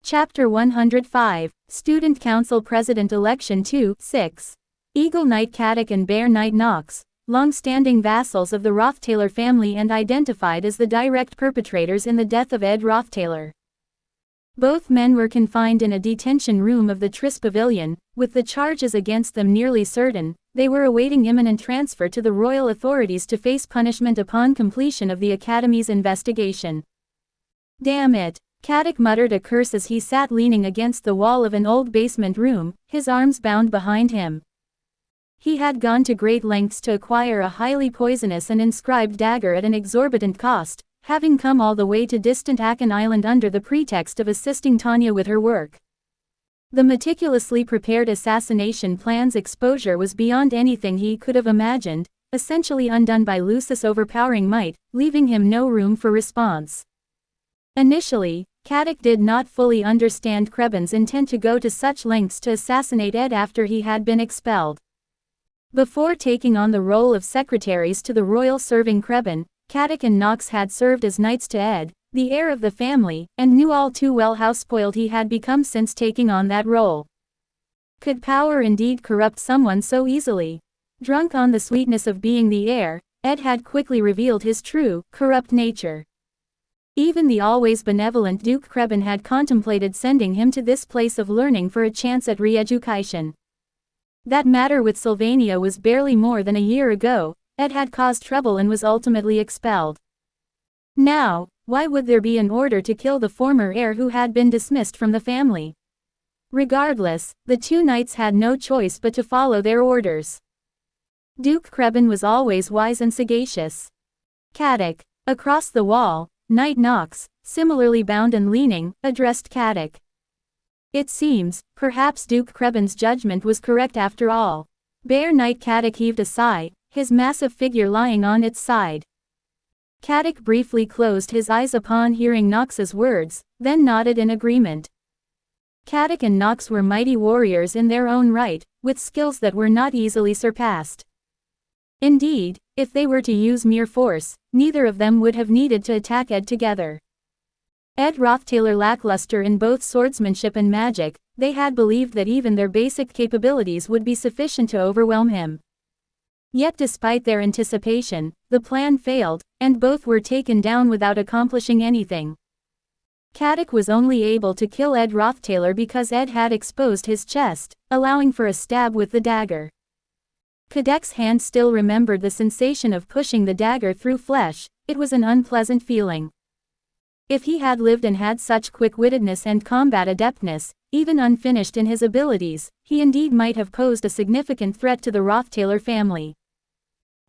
Chapter 105, Student Council President Election 2-6. Eagle Knight Caddick and Bear Knight Knox, long-standing vassals of the Rothtaylor family and identified as the direct perpetrators in the death of Ed Rothtaylor. Both men were confined in a detention room of the Tris Pavilion, with the charges against them nearly certain. They were awaiting imminent transfer to the royal authorities to face punishment upon completion of the Academy's investigation. "Damn it," Caddick muttered a curse as he sat leaning against the wall of an old basement room, his arms bound behind him. He had gone to great lengths to acquire a highly poisonous and inscribed dagger at an exorbitant cost, having come all the way to distant Akan Island under the pretext of assisting Tanya with her work. The meticulously prepared assassination plan's exposure was beyond anything he could have imagined, essentially undone by Lucis' overpowering might, leaving him no room for response. Initially, Caddick did not fully understand Kreben's intent to go to such lengths to assassinate Ed after he had been expelled. Before taking on the role of secretaries to the royal serving Kreben, Caddick and Knox had served as knights to Ed, the heir of the family, and knew all too well how spoiled he had become since taking on that role. Could power indeed corrupt someone so easily? Drunk on the sweetness of being the heir, Ed had quickly revealed his true, corrupt nature. Even the always benevolent Duke Kreben had contemplated sending him to this place of learning for a chance at re-education. That matter with Sylvania was barely more than a year ago. Ed had caused trouble and was ultimately expelled. Now, why would there be an order to kill the former heir who had been dismissed from the family? Regardless, the two knights had no choice but to follow their orders. Duke Kreben was always wise and sagacious. Caddick. Across the wall, Knight Knox, similarly bound and leaning, addressed Caddick. "It seems, perhaps Duke Kreben's judgment was correct after all." Bear Knight Caddick heaved a sigh, his massive figure lying on its side. Caddick briefly closed his eyes upon hearing Knox's words, then nodded in agreement. Caddick and Knox were mighty warriors in their own right, with skills that were not easily surpassed. Indeed, if they were to use mere force, neither of them would have needed to attack Ed together. Ed Rothtaylor lackluster in both swordsmanship and magic, they had believed that even their basic capabilities would be sufficient to overwhelm him. Yet despite their anticipation, the plan failed, and both were taken down without accomplishing anything. Caddick was only able to kill Ed Rothtaylor because Ed had exposed his chest, allowing for a stab with the dagger. Caddick's hand still remembered the sensation of pushing the dagger through flesh. It was an unpleasant feeling. If he had lived and had such quick-wittedness and combat adeptness, even unfinished in his abilities, he indeed might have posed a significant threat to the Rothtaylor family.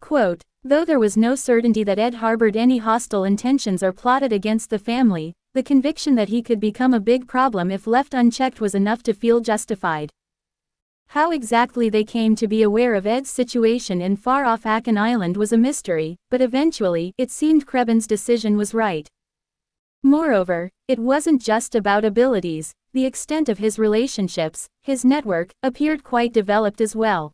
Quote, "Though there was no certainty that Ed harbored any hostile intentions or plotted against the family, the conviction that he could become a big problem if left unchecked was enough to feel justified." How exactly they came to be aware of Ed's situation in far-off Akan Island was a mystery, but eventually, it seemed Kreben's decision was right. Moreover, it wasn't just about abilities. The extent of his relationships, his network, appeared quite developed as well.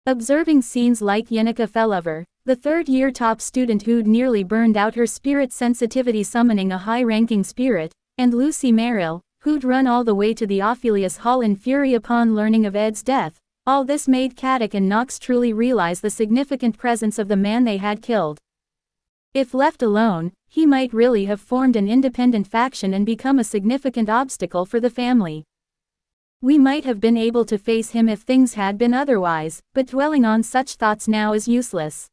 Observing scenes like Yenica Fellover, the third-year top student who'd nearly burned out her spirit sensitivity summoning a high-ranking spirit, and Lucy Merrill, who'd run all the way to the Ophelius Hall in fury upon learning of Ed's death, all this made Caddick and Knox truly realize the significant presence of the man they had killed. If left alone, he might really have formed an independent faction and become a significant obstacle for the family. We might have been able to face him if things had been otherwise, but dwelling on such thoughts now is useless.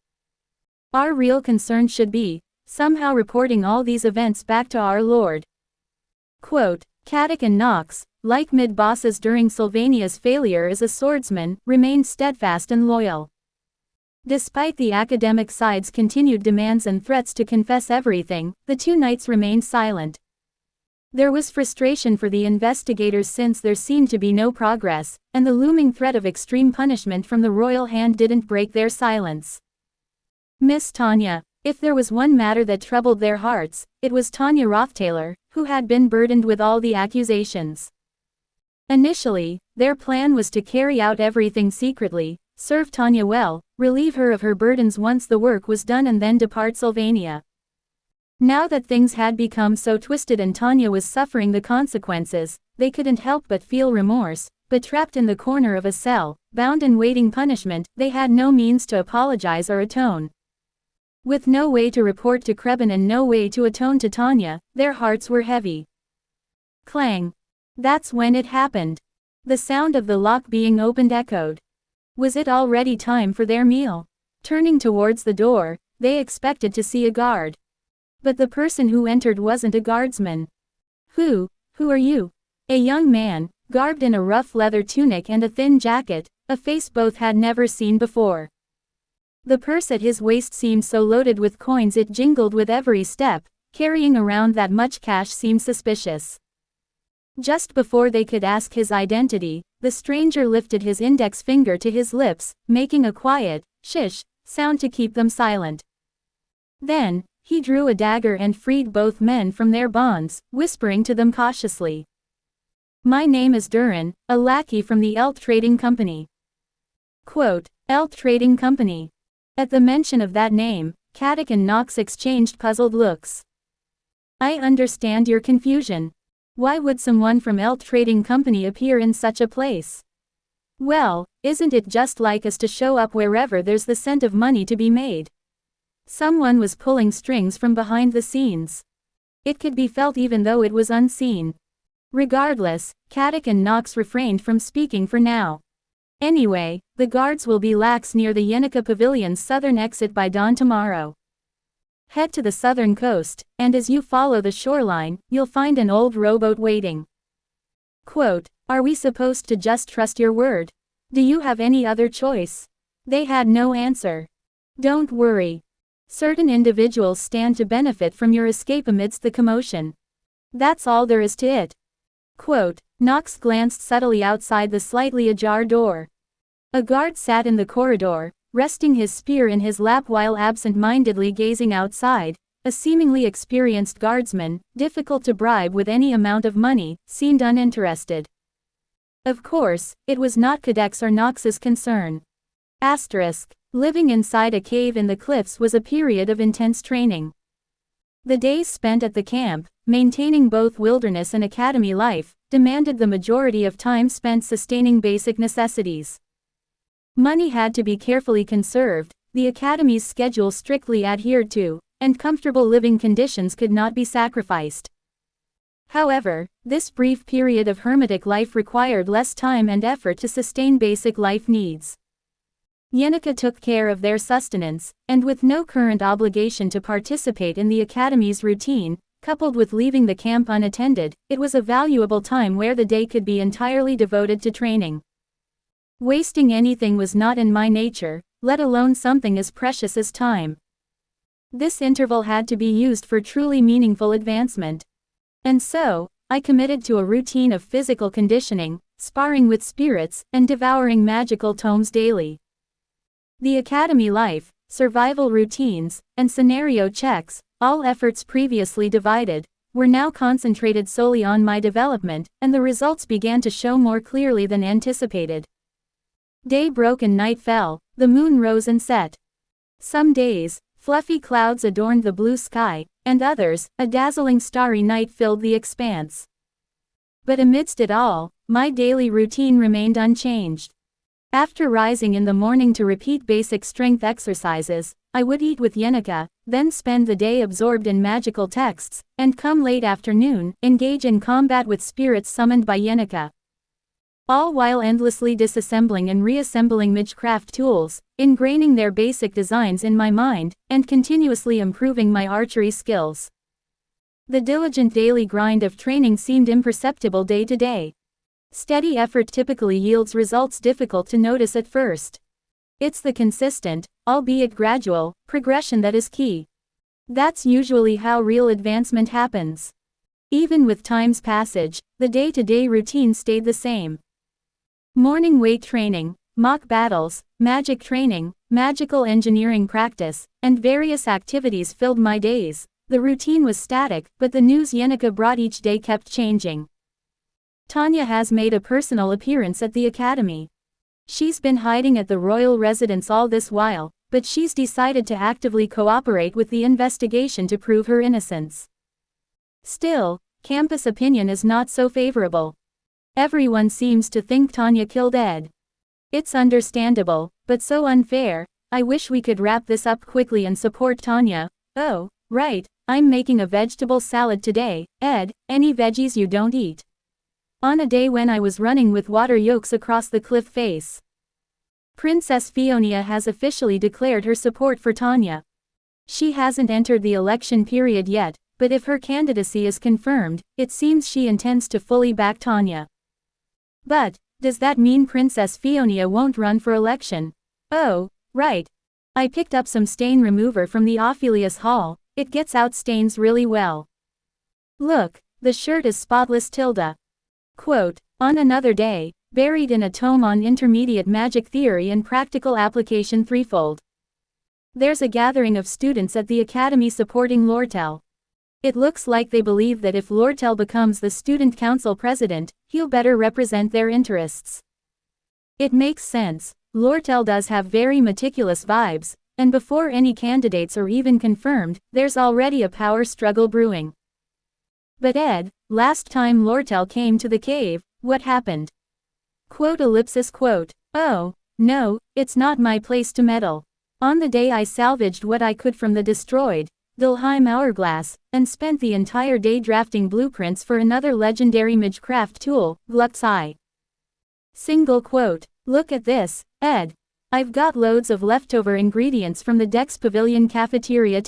Our real concern should be, somehow reporting all these events back to our Lord. Quote, Caddick and Knox, like mid-bosses during Sylvania's failure as a swordsman, remained steadfast and loyal. Despite the academic side's continued demands and threats to confess everything, the two knights remained silent. There was frustration for the investigators since there seemed to be no progress, and the looming threat of extreme punishment from the royal hand didn't break their silence. Miss Tanya. If there was one matter that troubled their hearts, it was Tanya Rothtaylor, who had been burdened with all the accusations. Initially, their plan was to carry out everything secretly, serve Tanya well, relieve her of her burdens once the work was done and then depart Sylvania. Now that things had become so twisted and Tanya was suffering the consequences, they couldn't help but feel remorse, but trapped in the corner of a cell, bound and waiting punishment, they had no means to apologize or atone. With no way to report to Krebin and no way to atone to Tanya, their hearts were heavy. Clang! That's when it happened. The sound of the lock being opened echoed. Was it already time for their meal? Turning towards the door, they expected to see a guard. But the person who entered wasn't a guardsman. Who are you? A young man, garbed in a rough leather tunic and a thin jacket, a face both had never seen before. The purse at his waist seemed so loaded with coins it jingled with every step, carrying around that much cash seemed suspicious. Just before they could ask his identity, the stranger lifted his index finger to his lips, making a quiet, shish, sound to keep them silent. Then, he drew a dagger and freed both men from their bonds, whispering to them cautiously. My name is Durin, a lackey from the Elk Trading Company. Quote, Elk Trading Company. At the mention of that name, Caddick and Knox exchanged puzzled looks. I understand your confusion. Why would someone from Elk Trading Company appear in such a place? Well, isn't it just like us to show up wherever there's the scent of money to be made? Someone was pulling strings from behind the scenes. It could be felt even though it was unseen. Regardless, Caddick and Knox refrained from speaking for now. Anyway, the guards will be lax near the Yenica Pavilion's southern exit by dawn tomorrow. Head to the southern coast, and as you follow the shoreline, you'll find an old rowboat waiting. Quote, are we supposed to just trust your word? Do you have any other choice? They had no answer. Don't worry. Certain individuals stand to benefit from your escape amidst the commotion. That's all there is to it. Quote, Knox glanced subtly outside the slightly ajar door. A guard sat in the corridor, resting his spear in his lap while absent-mindedly gazing outside. A seemingly experienced guardsman, difficult to bribe with any amount of money, seemed uninterested. Of course, it was not Caddick's or Knox's concern. Asterisk. Living inside a cave in the cliffs was a period of intense training. The days spent at the camp, maintaining both wilderness and academy life, demanded the majority of time spent sustaining basic necessities. Money had to be carefully conserved, the academy's schedule strictly adhered to, and comfortable living conditions could not be sacrificed. However, this brief period of hermetic life required less time and effort to sustain basic life needs. Yenica took care of their sustenance, and with no current obligation to participate in the academy's routine, coupled with leaving the camp unattended, it was a valuable time where the day could be entirely devoted to training. Wasting anything was not in my nature, let alone something as precious as time. This interval had to be used for truly meaningful advancement. And so, I committed to a routine of physical conditioning, sparring with spirits, and devouring magical tomes daily. The academy life, survival routines, and scenario checks, all efforts previously divided, were now concentrated solely on my development, and the results began to show more clearly than anticipated. Day broke and night fell, the moon rose and set. Some days, fluffy clouds adorned the blue sky, and others, a dazzling starry night filled the expanse. But amidst it all, my daily routine remained unchanged. After rising in the morning to repeat basic strength exercises, I would eat with Yenica, then spend the day absorbed in magical texts, and come late afternoon, engage in combat with spirits summoned by Yenica. All while endlessly disassembling and reassembling Magecraft tools, ingraining their basic designs in my mind, and continuously improving my archery skills. The diligent daily grind of training seemed imperceptible day to day. Steady effort typically yields results difficult to notice at first. It's the consistent, albeit gradual, progression that is key. That's usually how real advancement happens. Even with time's passage, the day-to-day routine stayed the same. Morning weight training, mock battles, magic training, magical engineering practice, and various activities filled my days. The routine was static, but the news Yenica brought each day kept changing. Tanya has made a personal appearance at the academy. She's been hiding at the royal residence all this while, but she's decided to actively cooperate with the investigation to prove her innocence. Still, campus opinion is not so favorable. Everyone seems to think Tanya killed Ed. It's understandable, but so unfair. I wish we could wrap this up quickly and support Tanya. Oh, right, I'm making a vegetable salad today. Ed, any veggies you don't eat? On a day when I was running with water yolks across the cliff face. Princess Fiona has officially declared her support for Tanya. She hasn't entered the election period yet, but if her candidacy is confirmed, it seems she intends to fully back Tanya. But, does that mean Princess Fiona won't run for election? Oh, right. I picked up some stain remover from the Ophelius Hall. It gets out stains really well. Look, the shirt is spotless. Quote, on another day, buried in a tome on intermediate magic theory and practical application threefold. There's a gathering of students at the academy supporting Lortel. It looks like they believe that if Lortel becomes the student council president, he'll better represent their interests. It makes sense. Lortel does have very meticulous vibes, and before any candidates are even confirmed, there's already a power struggle brewing. But Ed, last time Lortel came to the cave, what happened? Quote. Oh, no, it's not my place to meddle. On the day I salvaged what I could from the destroyed Dilheim hourglass, and spent the entire day drafting blueprints for another legendary magecraft tool, Gluck's Eye. Single quote. Look at this, Ed. I've got loads of leftover ingredients from the Dex Pavilion cafeteria.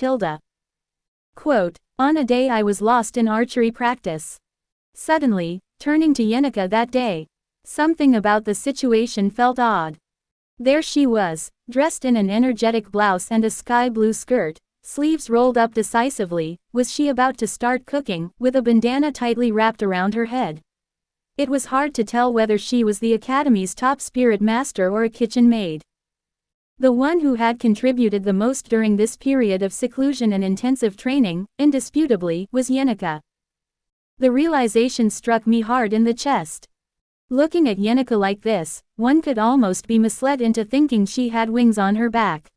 Quote. On a day I was lost in archery practice. Suddenly, turning to Yenica that day, something about the situation felt odd. There she was, dressed in an energetic blouse and a sky blue skirt, sleeves rolled up decisively. Was she about to start cooking, with a bandana tightly wrapped around her head? It was hard to tell whether she was the academy's top spirit master or a kitchen maid. The one who had contributed the most during this period of seclusion and intensive training, indisputably, was Yenica. The realization struck me hard in the chest. Looking at Yenica like this, one could almost be misled into thinking she had wings on her back.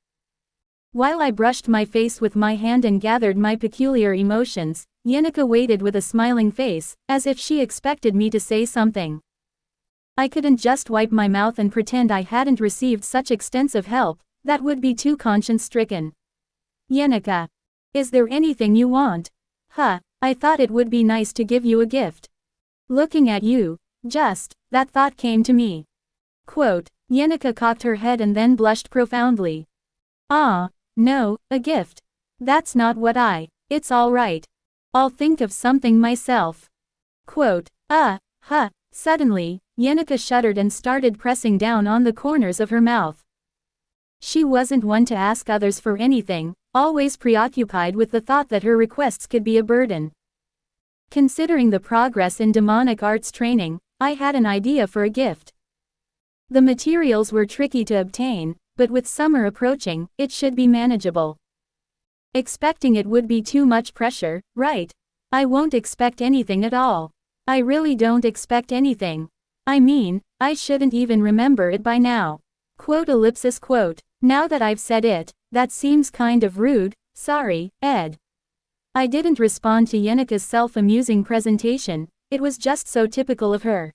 While I brushed my face with my hand and gathered my peculiar emotions, Yenica waited with a smiling face, as if she expected me to say something. I couldn't just wipe my mouth and pretend I hadn't received such extensive help. That would be too conscience-stricken. Yenica. Is there anything you want? I thought it would be nice to give you a gift. Looking at you, that thought came to me. Quote, Yenica cocked her head and then blushed profoundly. No, a gift. That's not what it's all right. I'll think of something myself. Quote, Suddenly, Yenica shuddered and started pressing down on the corners of her mouth. She wasn't one to ask others for anything, always preoccupied with the thought that her requests could be a burden. Considering the progress in demonic arts training, I had an idea for a gift. The materials were tricky to obtain, but with summer approaching, it should be manageable. Expecting it would be too much pressure, right? I won't expect anything at all. I really don't expect anything. I mean, I shouldn't even remember it by now. Quote. Now that I've said it, that seems kind of rude. Sorry, Ed. I didn't respond to Yenica's self-amusing presentation. It was just so typical of her.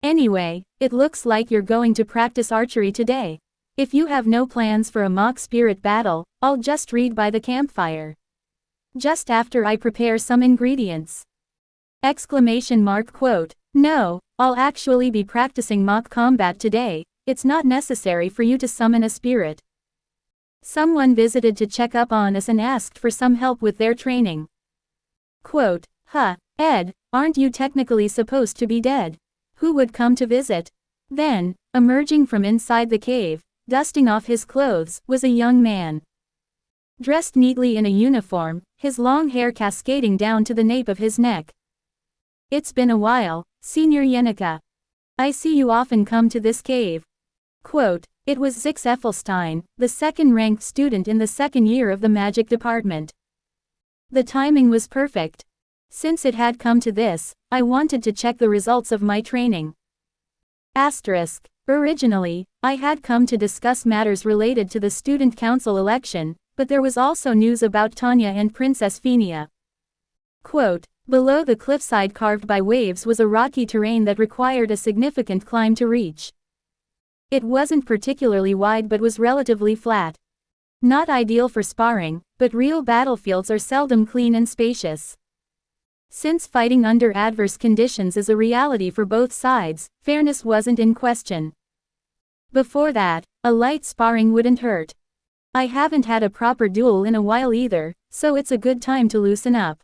Anyway, it looks like you're going to practice archery today. If you have no plans for a mock spirit battle, I'll just read by the campfire. Just after I prepare some ingredients. Quote. No, I'll actually be practicing mock combat today. It's not necessary for you to summon a spirit. Someone visited to check up on us and asked for some help with their training. Quote. Ed, aren't you technically supposed to be dead? Who would come to visit? Then, emerging from inside the cave, dusting off his clothes, was a young man. Dressed neatly in a uniform, his long hair cascading down to the nape of his neck. It's been a while, Senior Yenica. I see you often come to this cave. Quote, it was Zix Effelstein, the second-ranked student in the second year of the magic department. The timing was perfect. Since it had come to this, I wanted to check the results of my training. Originally, I had come to discuss matters related to the student council election, but there was also news about Tanya and Princess Phenia. Quote, below the cliffside carved by waves was a rocky terrain that required a significant climb to reach. It wasn't particularly wide but was relatively flat. Not ideal for sparring, but real battlefields are seldom clean and spacious. Since fighting under adverse conditions is a reality for both sides, fairness wasn't in question. Before that, a light sparring wouldn't hurt. I haven't had a proper duel in a while either, so it's a good time to loosen up.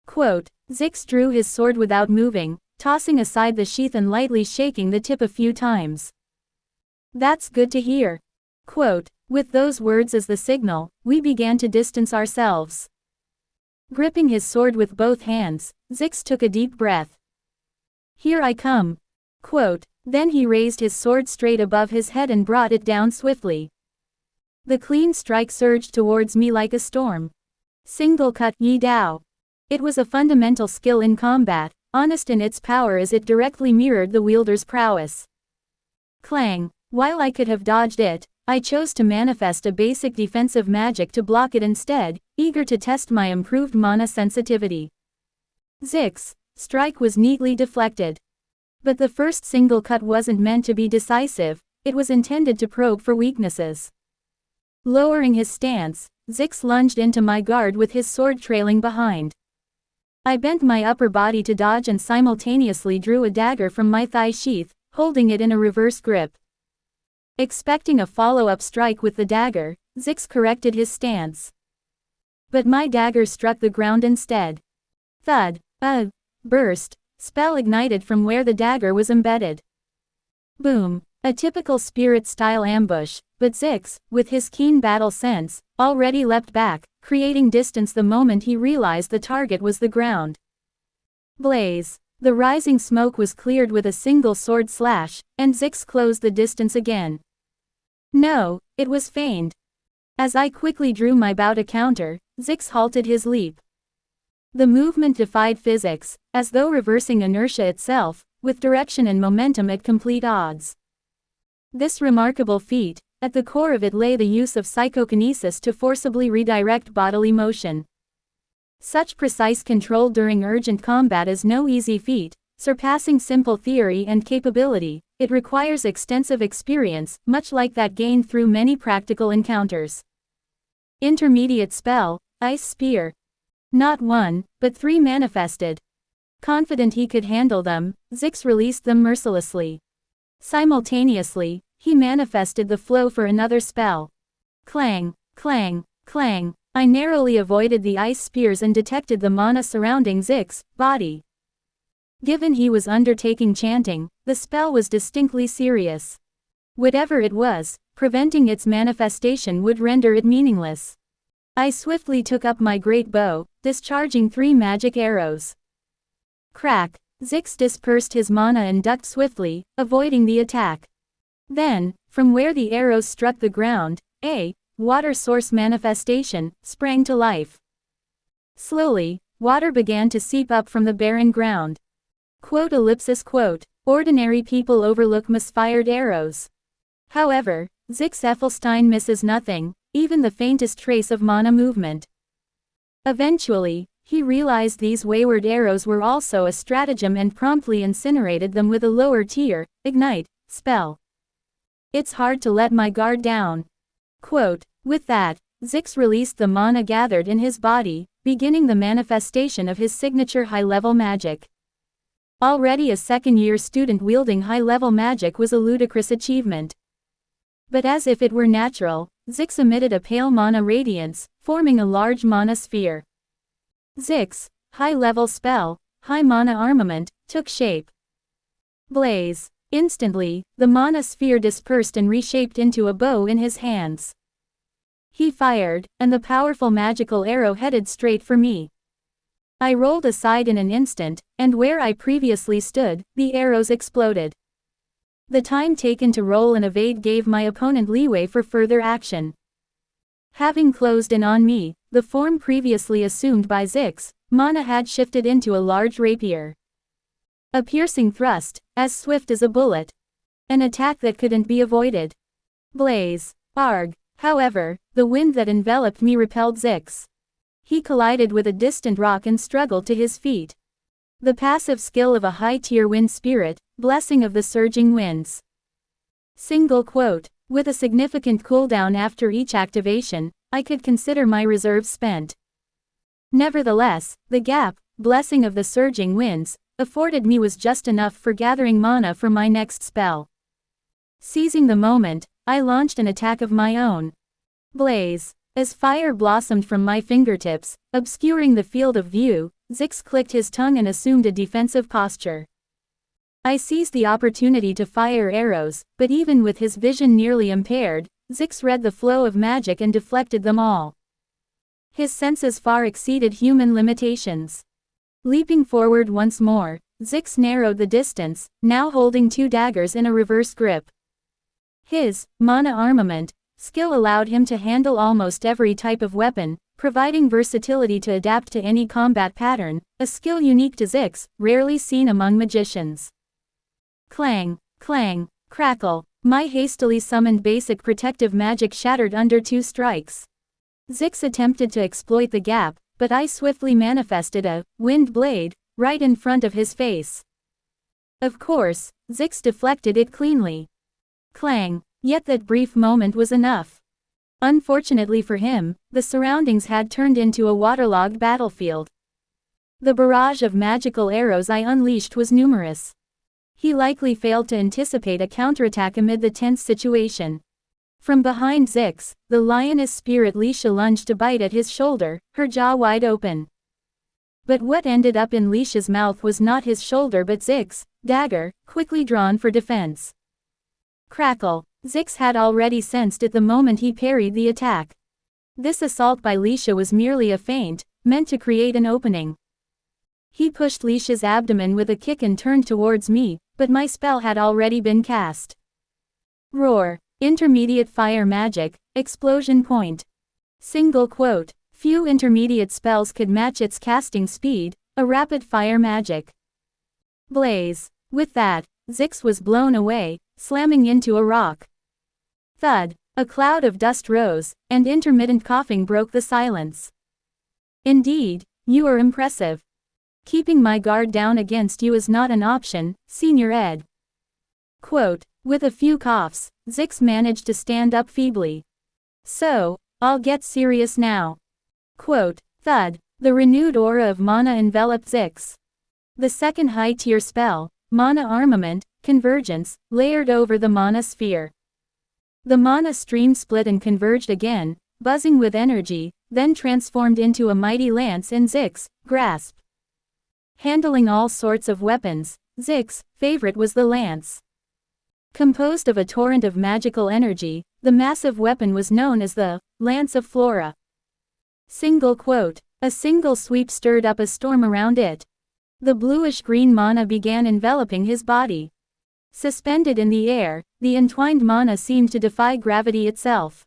Quote, Zix drew his sword without moving, tossing aside the sheath and lightly shaking the tip a few times. That's good to hear. Quote, with those words as the signal, we began to distance ourselves. Gripping his sword with both hands, Zix took a deep breath. Here I come. Quote, then he raised his sword straight above his head and brought it down swiftly. The clean strike surged towards me like a storm. Single cut, Yi Dao. It was a fundamental skill in combat, honest in its power as it directly mirrored the wielder's prowess. Clang. While I could have dodged it, I chose to manifest a basic defensive magic to block it instead, eager to test my improved mana sensitivity. Zix. Strike was neatly deflected. But the first single cut wasn't meant to be decisive, it was intended to probe for weaknesses. Lowering his stance, Zix lunged into my guard with his sword trailing behind. I bent my upper body to dodge and simultaneously drew a dagger from my thigh sheath, holding it in a reverse grip. Expecting a follow-up strike with the dagger, Zix corrected his stance. But my dagger struck the ground instead. Thud. Burst. Spell ignited from where the dagger was embedded. Boom. A typical spirit-style ambush, but Zix, with his keen battle sense, already leapt back, creating distance the moment he realized the target was the ground. Blaze. The rising smoke was cleared with a single sword slash, and Zix closed the distance again. No, it was feigned. As I quickly drew my bow to counter, Zix halted his leap. The movement defied physics, as though reversing inertia itself, with direction and momentum at complete odds. This remarkable feat, at the core of it lay the use of psychokinesis to forcibly redirect bodily motion. Such precise control during urgent combat is no easy feat, surpassing simple theory and capability. It requires extensive experience, much like that gained through many practical encounters. Intermediate spell, Ice Spear. Not one, but 3 manifested. Confident he could handle them, Zix released them mercilessly. Simultaneously, he manifested the flow for another spell. Clang, clang, clang. I narrowly avoided the ice spears and detected the mana surrounding Zix's body. Given he was undertaking chanting, the spell was distinctly serious. Whatever it was, preventing its manifestation would render it meaningless. I swiftly took up my great bow, discharging 3 magic arrows. Crack! Zix dispersed his mana and ducked swiftly, avoiding the attack. Then, from where the arrows struck the ground, a water source manifestation sprang to life. Slowly, water began to seep up from the barren ground. Quote. Ordinary people overlook misfired arrows. However, Zix Ethelstein misses nothing, even the faintest trace of mana movement. Eventually, he realized these wayward arrows were also a stratagem and promptly incinerated them with a lower tier, ignite, spell. It's hard to let my guard down. Quote. With that, Zix released the mana gathered in his body, beginning the manifestation of his signature high-level magic. Already a second-year student wielding high-level magic was a ludicrous achievement. But as if it were natural, Zix emitted a pale mana radiance, forming a large mana sphere. Zix, high-level spell, high mana armament, took shape. Blaze. Instantly, the mana sphere dispersed and reshaped into a bow in his hands. He fired, and the powerful magical arrow headed straight for me. I rolled aside in an instant, and where I previously stood, the arrows exploded. The time taken to roll and evade gave my opponent leeway for further action. Having closed in on me, the form previously assumed by Zix, mana had shifted into a large rapier. A piercing thrust, as swift as a bullet. An attack that couldn't be avoided. Blaze. Arg. However, the wind that enveloped me repelled Zix. He collided with a distant rock and struggled to his feet. The passive skill of a high-tier wind spirit, blessing of the surging winds. Single quote. With a significant cooldown after each activation, I could consider my reserves spent. Nevertheless, the gap, blessing of the surging winds, afforded me was just enough for gathering mana for my next spell. Seizing the moment, I launched an attack of my own. Blaze. As fire blossomed from my fingertips, obscuring the field of view, Zix clicked his tongue and assumed a defensive posture. I seized the opportunity to fire arrows, but even with his vision nearly impaired, Zix read the flow of magic and deflected them all. His senses far exceeded human limitations. Leaping forward once more, Zix narrowed the distance, now holding 2 daggers in a reverse grip. His mana armament skill allowed him to handle almost every type of weapon, providing versatility to adapt to any combat pattern, a skill unique to Zix, rarely seen among magicians. Clang, clang, crackle. My hastily summoned basic protective magic shattered under 2 strikes. Zix attempted to exploit the gap, but I swiftly manifested a wind blade right in front of his face. Of course, Zix deflected it cleanly. Clang, yet that brief moment was enough. Unfortunately for him, the surroundings had turned into a waterlogged battlefield. The barrage of magical arrows I unleashed was numerous. He likely failed to anticipate a counterattack amid the tense situation. From behind Zix, the lioness spirit Leisha lunged to bite at his shoulder, her jaw wide open. But what ended up in Leisha's mouth was not his shoulder but Zix's dagger, quickly drawn for defense. Crackle. Zix had already sensed it the moment he parried the attack. This assault by Leisha was merely a feint, meant to create an opening. He pushed Leisha's abdomen with a kick and turned towards me, but my spell had already been cast. Roar. Intermediate fire magic, explosion point. Single quote. Few intermediate spells could match its casting speed, a rapid fire magic. Blaze. With that, Zix was blown away, slamming into a rock. Thud. A cloud of dust rose, and intermittent coughing broke the silence. Indeed, you are impressive. Keeping my guard down against you is not an option, Senior Ed. Quote. With a few coughs, Zix managed to stand up feebly. So, I'll get serious now. Quote. Thud. The renewed aura of mana enveloped Zix. The second high-tier spell, Mana Armament, Convergence, layered over the mana sphere. The mana stream split and converged again, buzzing with energy, then transformed into a mighty lance in Zix's grasp. Handling all sorts of weapons, Zix's favorite was the lance. Composed of a torrent of magical energy, the massive weapon was known as the Lance of Flora. Single quote. A single sweep stirred up a storm around it. The bluish-green mana began enveloping his body. Suspended in the air, the entwined mana seemed to defy gravity itself.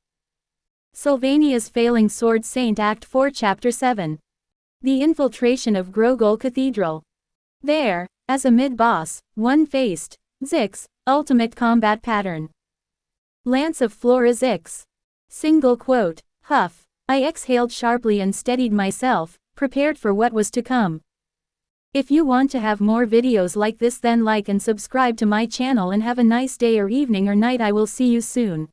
Sylvania's Failing Sword Saint Act 4 Chapter 7. The infiltration of Grogol Cathedral. There, as a mid-boss, one faced Zix, ultimate combat pattern. Lance of Flora Zix. Single quote. Huff. I exhaled sharply and steadied myself, prepared for what was to come. If you want to have more videos like this, then like and subscribe to my channel and have a nice day or evening or night. I will see you soon.